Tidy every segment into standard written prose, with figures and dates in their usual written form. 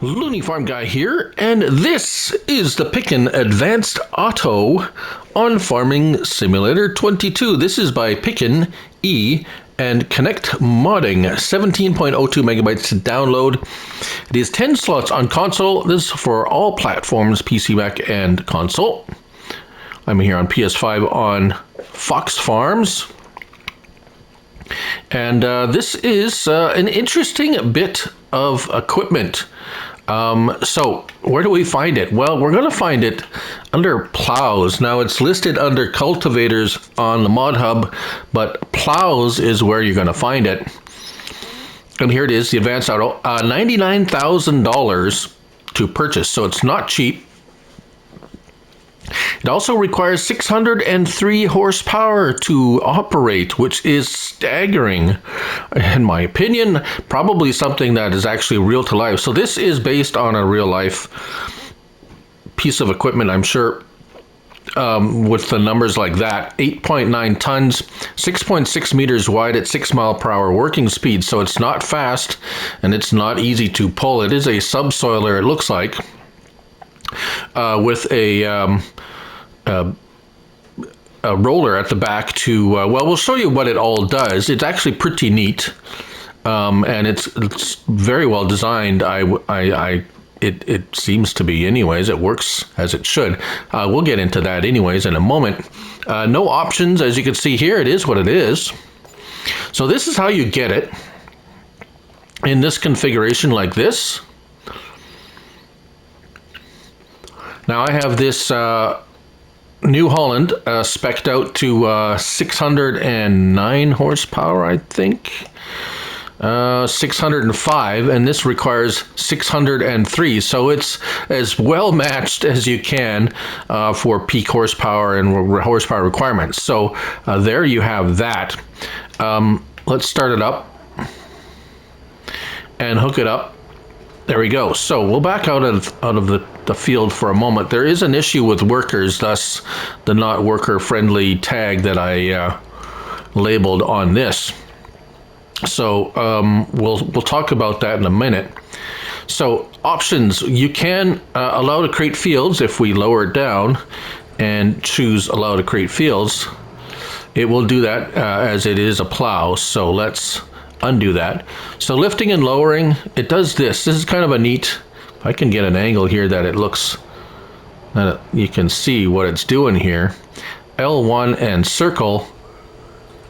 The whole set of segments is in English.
Looney Farm Guy here, and this is the Piccin Advanced Auto on Farming Simulator 22. This is by Piccin E and Connect Modding, 17.02 megabytes to download. It is 10 slots on console. This is for all platforms, PC, Mac, and console. I'm here on PS5 on Fox Farms. And this is an interesting bit of equipment. So where do we find it? Well, we're going to find it under plows. Now it's listed under cultivators on the Mod Hub, but plows is where you're going to find it. And here it is, the Advanced Auto, $99,000 to purchase. So it's not cheap. It also requires 603 horsepower to operate, which is staggering, in my opinion. Probably something that is actually real to life. So this is based on a real life piece of equipment, I'm sure, with the numbers like that. 8.9 tons, 6.6 meters wide at 6 mile per hour working speed. So it's not fast and it's not easy to pull. It is a subsoiler, it looks like. With a roller at the back to, well, we'll show you what it all does. It's actually pretty neat, and it's very well designed. It seems to be anyways. It works as it should. We'll get into that anyways in a moment. No options, as you can see here. It is what it is. So this is how you get it in this configuration like this. Now I have this New Holland spec'd out to 609 horsepower, I think. 605, and this requires 603. So it's as well matched as you can for peak horsepower and horsepower requirements. So there you have that. Let's start it up and hook it up. There we go. So we'll back out of the field for a moment. There is an issue with workers, thus the not worker friendly tag that I labeled on this. So we'll talk about that in a minute. So options, you can allow to create fields. If we lower it down and choose allow to create fields, it will do that as it is a plow. So let's undo that. So lifting and lowering, it does this. This is kind of a neat, if I can get an angle here that it looks, you can see what it's doing here. L1 and circle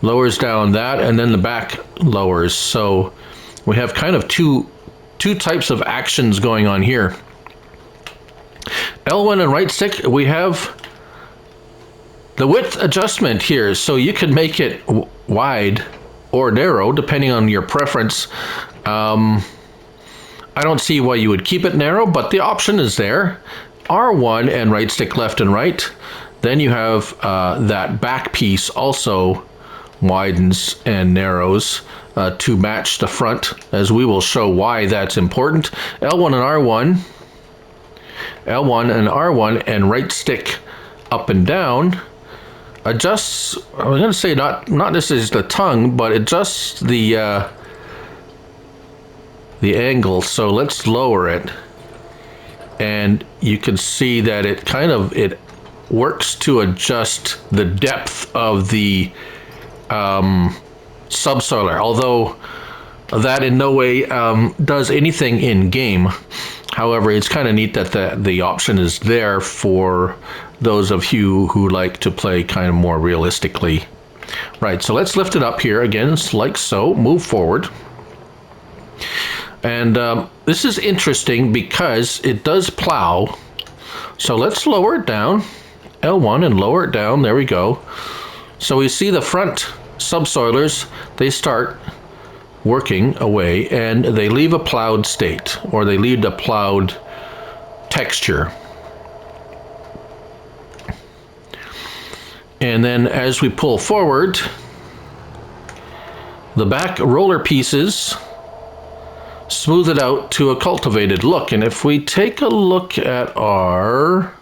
lowers down that, and then the back lowers. So we have kind of two types of actions going on here. L1 and right stick, we have the width adjustment here. So you can make it wide or narrow, depending on your preference. I don't see why you would keep it narrow, but the option is there. R1 and right stick left and right. Then you have that back piece also widens and narrows to match the front, as we will show why that's important. L1 and R1. L1 and R1 and right stick up and down adjusts, I'm going to say not necessarily the tongue, but adjusts the angle. So let's lower it, and you can see that it works to adjust the depth of the subsoiler, although that in no way does anything in game. However, it's kind of neat that the option is there for those of you who like to play kind of more realistically. Right, so let's lift it up here again, like so, move forward. And this is interesting because it does plow. So let's lower it down, L1, and lower it down, there we go. So we see the front subsoilers, they start working away and they leave a plowed state, or they leave a plowed texture. And then as we pull forward, the back roller pieces smooth it out to a cultivated look. And if we take a look at our,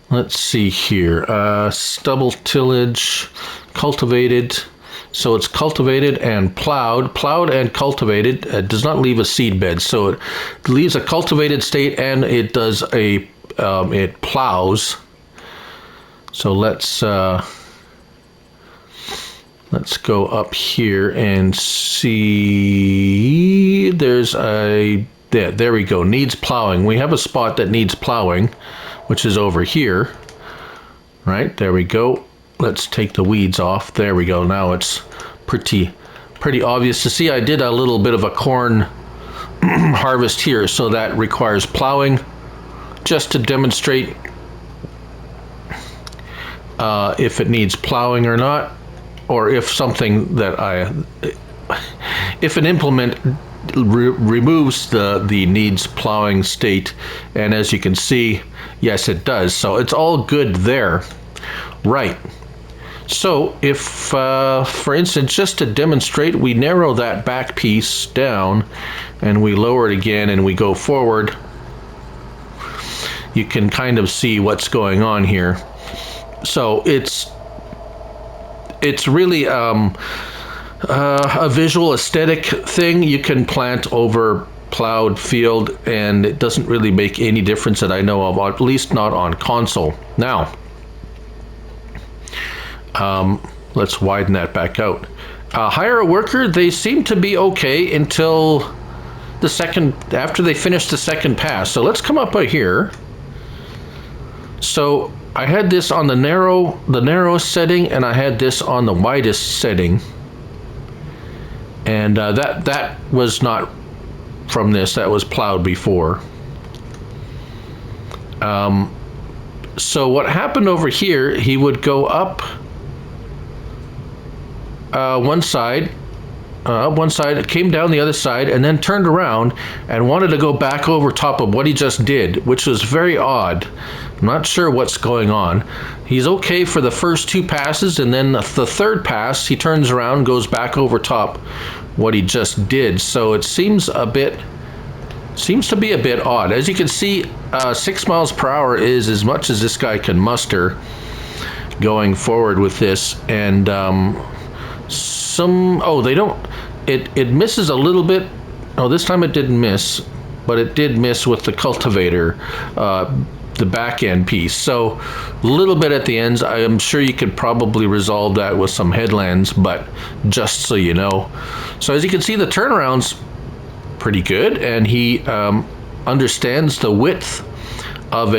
let's see here, stubble tillage, cultivated, So it's cultivated and plowed. Plowed and cultivated. It does not leave a seed bed. So it leaves a cultivated state, and it does a it plows. So let's go up here and see. There's a there we go. Needs plowing. We have a spot that needs plowing, which is over here. Right, there we go. Let's take the weeds off. There we go. Now it's pretty obvious to see. I did a little bit of a corn harvest here, so that requires plowing, just to demonstrate if it needs plowing or not, or if something that if an implement removes the needs plowing state, and as you can see, yes, it does. So it's all good there. Right. So if, for instance, just to demonstrate, we narrow that back piece down and we lower it again and we go forward, you can kind of see what's going on here. So it's really a visual aesthetic thing. You can plant over plowed field and it doesn't really make any difference that I know of, at least not on console. Now, let's widen that back out. Hire a worker, they seem to be okay until after they finish the second pass. So let's come up right here. So I had this on the narrowest setting, and I had this on the widest setting. And that was not from this, that was plowed before. So what happened over here, he would go up one side, came down the other side, and then turned around and wanted to go back over top of what he just did, which was very odd. I'm not sure what's going on. He's okay for the first two passes, and then the third pass, he turns around, goes back over top what he just did. So it seems to be a bit odd. As you can see, 6 miles per hour is as much as this guy can muster going forward with this, and it misses a little bit. Oh, this time it didn't miss, but it did miss with the cultivator, the back end piece. So a little bit at the ends. I am sure you could probably resolve that with some headlands, but just so you know. So as you can see, the turnaround's pretty good, and he understands the width of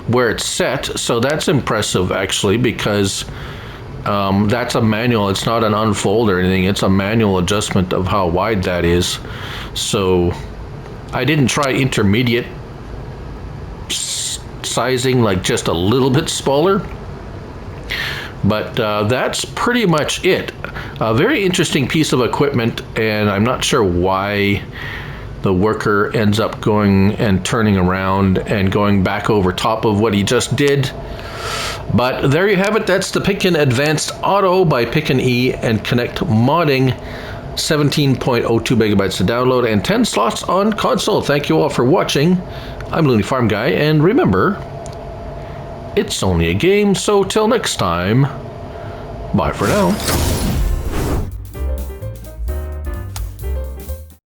where it's set. So that's impressive, actually, because that's a manual. It's not an unfold or anything. It's a manual adjustment of how wide that is. So I didn't try intermediate sizing, like just a little bit smaller, but that's pretty much it. A very interesting piece of equipment, and I'm not sure why the worker ends up going and turning around and going back over top of what he just did. But there you have it. That's the Piccin Advanced Auto by Piccin E and Connect modding. 17.02 megabytes to download and 10 slots on console. Thank you all for watching. I'm Looney Farm Guy, and remember, it's only a game, so till next time, bye for now.